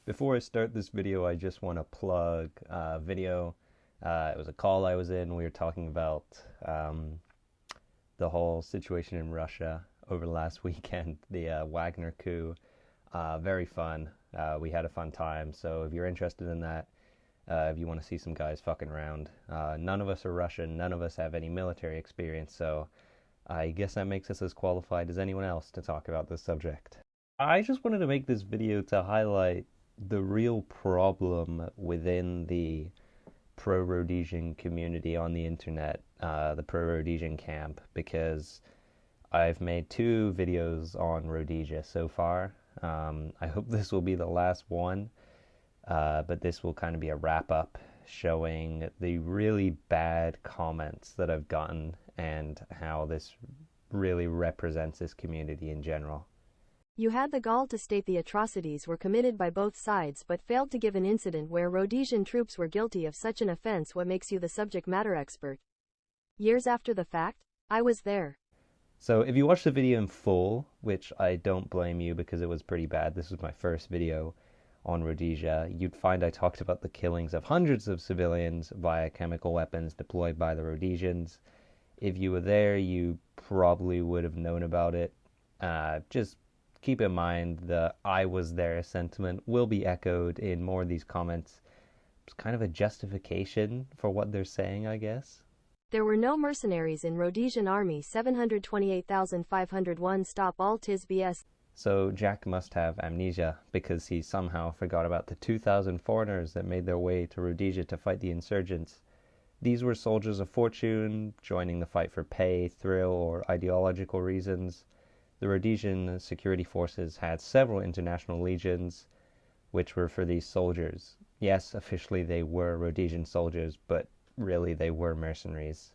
Before I start this video, I just want to plug a video. It was a call I was in. We were talking about the whole situation in Russia over the last weekend, the Wagner coup. Very fun. We had a fun time. So if you're interested in that, if you want to see some guys fucking around, none of us are Russian. None of us have any military experience. So I guess that makes us as qualified as anyone else to talk about this subject. I just wanted to make this video to highlight the real problem within the pro-Rhodesian community on the internet, the pro-Rhodesian camp, because I've made two videos on Rhodesia so far. I hope this will be the last one, but this will kind of be a wrap-up showing the really bad comments that I've gotten and how this really represents this community in general. You had the gall to state the atrocities were committed by both sides but failed to give an incident where Rhodesian troops were guilty of such an offense. What makes you the subject matter expert? Years after the fact, I was there. So if you watch the video in full, which I don't blame you because it was pretty bad, this was my first video on Rhodesia, you'd find I talked about the killings of hundreds of civilians via chemical weapons deployed by the Rhodesians. If you were there, you probably would have known about it. Just keep in mind the "I was there" sentiment will be echoed in more of these comments. It's kind of a justification for what they're saying, I guess. There were no mercenaries in Rhodesian army. 728,501. Stop all tis BS. So Jack must have amnesia because he somehow forgot about the 2,000 foreigners that made their way to Rhodesia to fight the insurgents. These were soldiers of fortune, joining the fight for pay, thrill, or ideological reasons. The Rhodesian security forces had several international legions, which were for these soldiers. Yes, officially they were Rhodesian soldiers, but really they were mercenaries.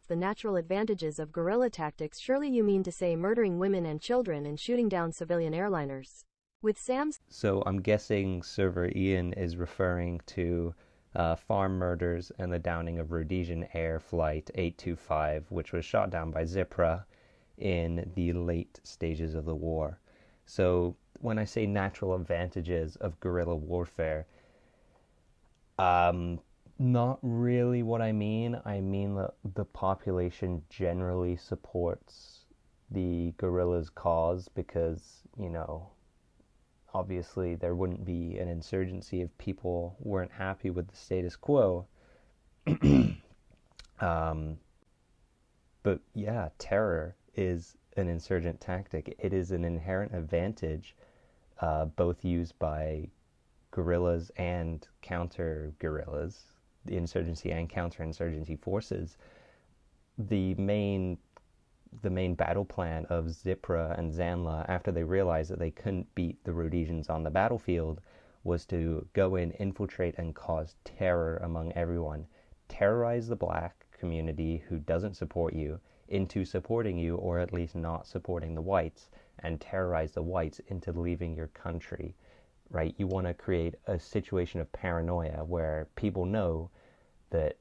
The natural advantages of guerrilla tactics. Surely you mean to say murdering women and children and shooting down civilian airliners. With Sam's... So I'm guessing Server Ian is referring to farm murders and the downing of Rhodesian Air Flight 825, which was shot down by Zipra in the late stages of the war. So when I say natural advantages of guerrilla warfare, not really what I mean. I mean that the population generally supports the guerrillas' cause because, obviously there wouldn't be an insurgency if people weren't happy with the status quo. But yeah, terror is an insurgent tactic. It is an inherent advantage, both used by guerrillas and counter-guerrillas, the insurgency and counter-insurgency forces. The main battle plan of Zipra and Zanla, after they realized that they couldn't beat the Rhodesians on the battlefield, was to go in, infiltrate, and cause terror among everyone. Terrorize the black community who doesn't support you into supporting you, or at least not supporting the whites, and terrorize the whites into leaving your country, right? You want to create a situation of paranoia where people know that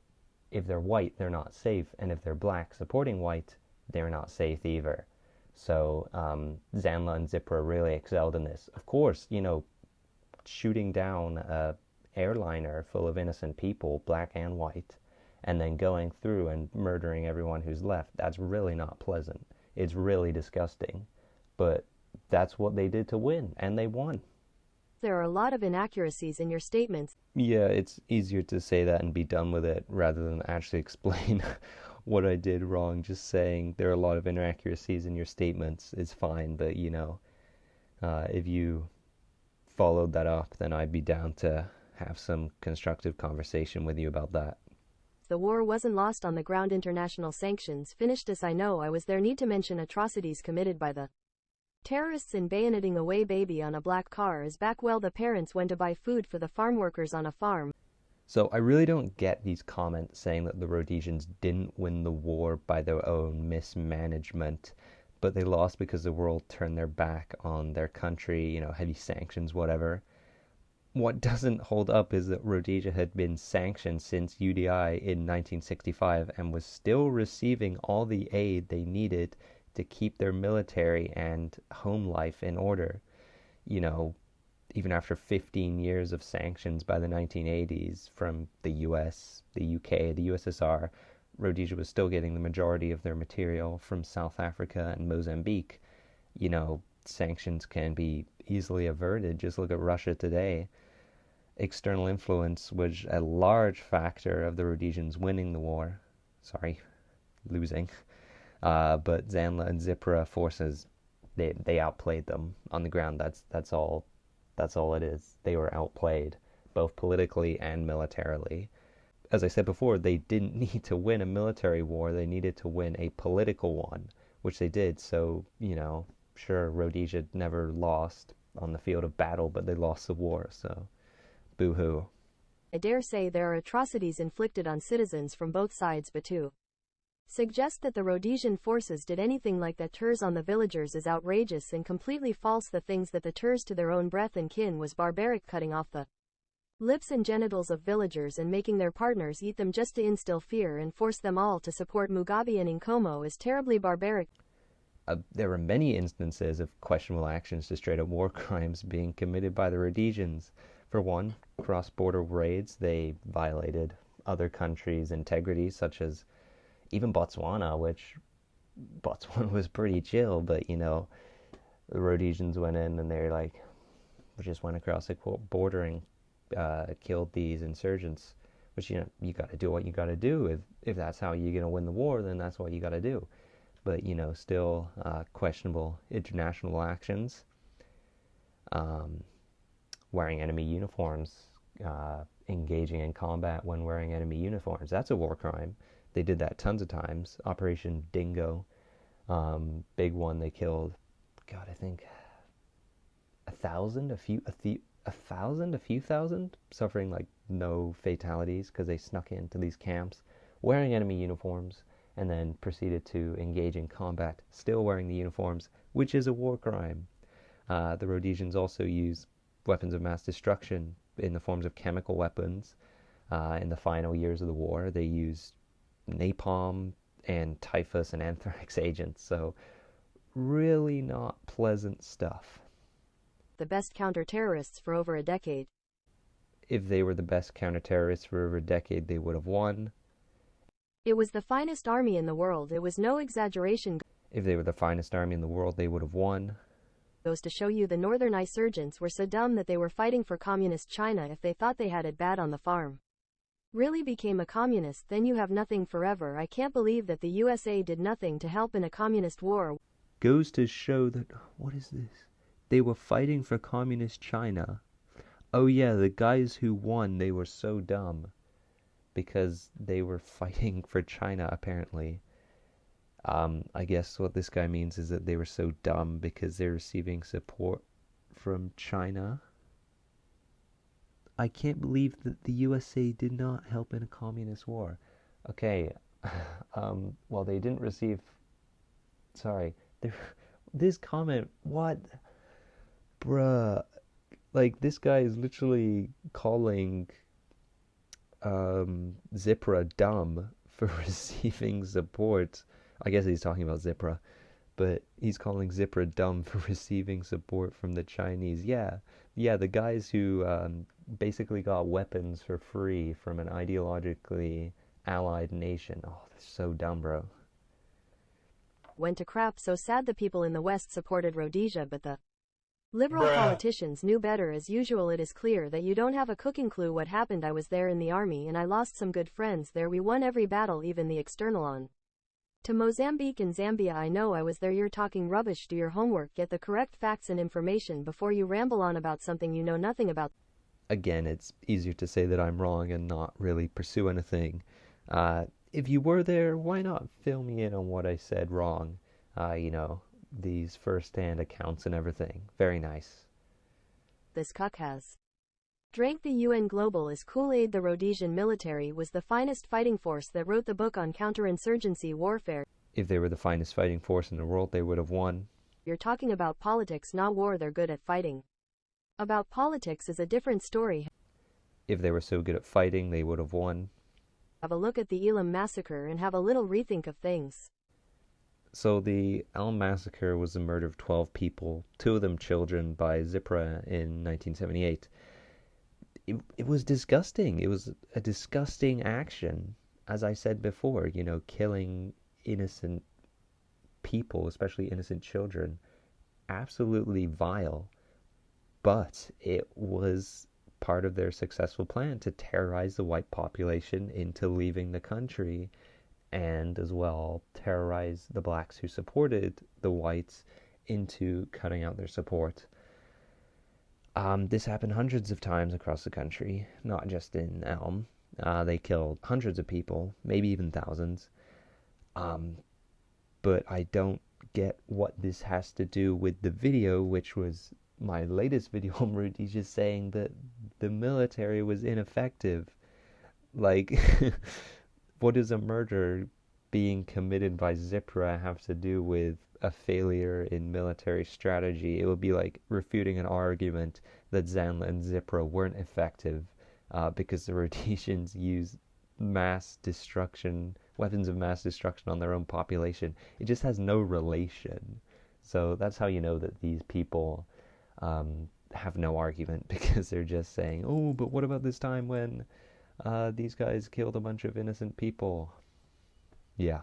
if they're white, they're not safe, and if they're black supporting white, they're not safe either. So Zanla and Zipra really excelled in this. Of course, shooting down a airliner full of innocent people, black and white, and then going through and murdering everyone who's left, that's really not pleasant. It's really disgusting. But that's what they did to win, and they won. There are a lot of inaccuracies in your statements. Yeah, it's easier to say that and be done with it rather than actually explain what I did wrong. Just saying there are a lot of inaccuracies in your statements is fine, but if you followed that up, then I'd be down to have some constructive conversation with you about that. The war wasn't lost on the ground. International sanctions finished. As I know, I was there. Need to mention atrocities committed by the terrorists in bayoneting away baby on a black car is back. Well, the parents went to buy food for the farm workers on a farm. So I really don't get these comments saying that the Rhodesians didn't win the war by their own mismanagement, but they lost because the world turned their back on their country, heavy sanctions, whatever. What doesn't hold up is that Rhodesia had been sanctioned since UDI in 1965 and was still receiving all the aid they needed to keep their military and home life in order. even after 15 years of sanctions by the 1980s from the US, the UK, the USSR, Rhodesia was still getting the majority of their material from South Africa and Mozambique. Sanctions can be easily averted. Just look at Russia today. External influence was a large factor of the Rhodesians winning the war. Sorry, losing. But Zanla and Zipra forces, they outplayed them on the ground. That's all it is. They were outplayed, both politically and militarily. As I said before, they didn't need to win a military war. They needed to win a political one, which they did. So, sure, Rhodesia never lost on the field of battle, but they lost the war. So, boo-hoo. I dare say there are atrocities inflicted on citizens from both sides, but to suggest that the Rhodesian forces did anything like that tours on the villagers is outrageous and completely false. The things that the tours to their own breath and kin was barbaric, cutting off the lips and genitals of villagers and making their partners eat them just to instill fear and force them all to support Mugabe and Nkomo is terribly barbaric. There were many instances of questionable actions to straight up war crimes being committed by the Rhodesians. For one, cross-border raids. They violated other countries' integrity, such as even Botswana, which Botswana was pretty chill, but the Rhodesians went in and they're like, just went across the border and killed these insurgents, which you got to do what you got to do. If that's how you're gonna win the war, then that's what you got to do. But still questionable international actions. Wearing enemy uniforms, engaging in combat when wearing enemy uniforms. That's a war crime. They did that tons of times. Operation Dingo, big one. They killed, God, I think 1,000, a few thousand, suffering like no fatalities because they snuck into these camps wearing enemy uniforms and then proceeded to engage in combat, still wearing the uniforms, which is a war crime. The Rhodesians also use weapons of mass destruction in the forms of chemical weapons. In the final years of the war, they used napalm and typhus and anthrax agents. So really not pleasant stuff. The best counter-terrorists for over a decade. If they were the best counter-terrorists for over a decade, they would have won. It was the finest army in the world. It was no exaggeration. If they were the finest army in the world, they would have won. Goes to show you the northern insurgents were so dumb that they were fighting for communist China if they thought they had it bad on the farm. Really became a communist, then you have nothing forever. I can't believe that the USA did nothing to help in a communist war. Goes to show that, what is this? They were fighting for communist China. Oh yeah, the guys who won, they were so dumb. Because they were fighting for China, apparently. I guess what this guy means is that they were so dumb because they're receiving support from China. I can't believe that the USA did not help in a communist war. Okay, well, they didn't receive... Sorry. This comment, what? Bruh. Like, this guy is literally calling Zipra dumb for receiving support. I guess he's talking about Zipra, but he's calling Zipra dumb for receiving support from the Chinese. Yeah, the guys who basically got weapons for free from an ideologically allied nation. Oh, they're so dumb, bro. Went to crap. So sad the people in the West supported Rhodesia, but the liberal politicians knew better. As usual, it is clear that you don't have a cooking clue what happened. I was there in the army and I lost some good friends there. We won every battle, even the external on to Mozambique and Zambia. I know I was there. You're talking rubbish. Do your homework. Get the correct facts and information before you ramble on about something you know nothing about. Again, it's easier to say that I'm wrong and not really pursue anything. If you were there, why not fill me in on what I said wrong? These first-hand accounts and everything. Very nice. This cuck has drank the UN Global as Kool-Aid. The Rhodesian military was the finest fighting force that wrote the book on counterinsurgency warfare. If they were the finest fighting force in the world, they would have won. You're talking about politics, not war. They're good at fighting. About politics is a different story. If they were so good at fighting, they would have won. Have a look at the Elam massacre and have a little rethink of things. So the Elm Massacre was the murder of 12 people, two of them children, by Zipra in 1978. It was disgusting. It was a disgusting action. As I said before, killing innocent people, especially innocent children, absolutely vile. But it was part of their successful plan to terrorize the white population into leaving the country, and as well terrorize the blacks who supported the whites into cutting out their support. This happened hundreds of times across the country, not just in Elm. They killed hundreds of people, maybe even thousands. Um, but I don't get what this has to do with the video, which was my latest video on Rhodesia saying that the military was ineffective. Like, what does a murder being committed by Zipra have to do with a failure in military strategy? It would be like refuting an argument that Zanla and Zipra weren't effective because the Rhodesians used mass destruction, weapons of mass destruction on their own population. It just has no relation. So that's how you know that these people have no argument because they're just saying, oh, but what about this time when these guys killed a bunch of innocent people? Yeah.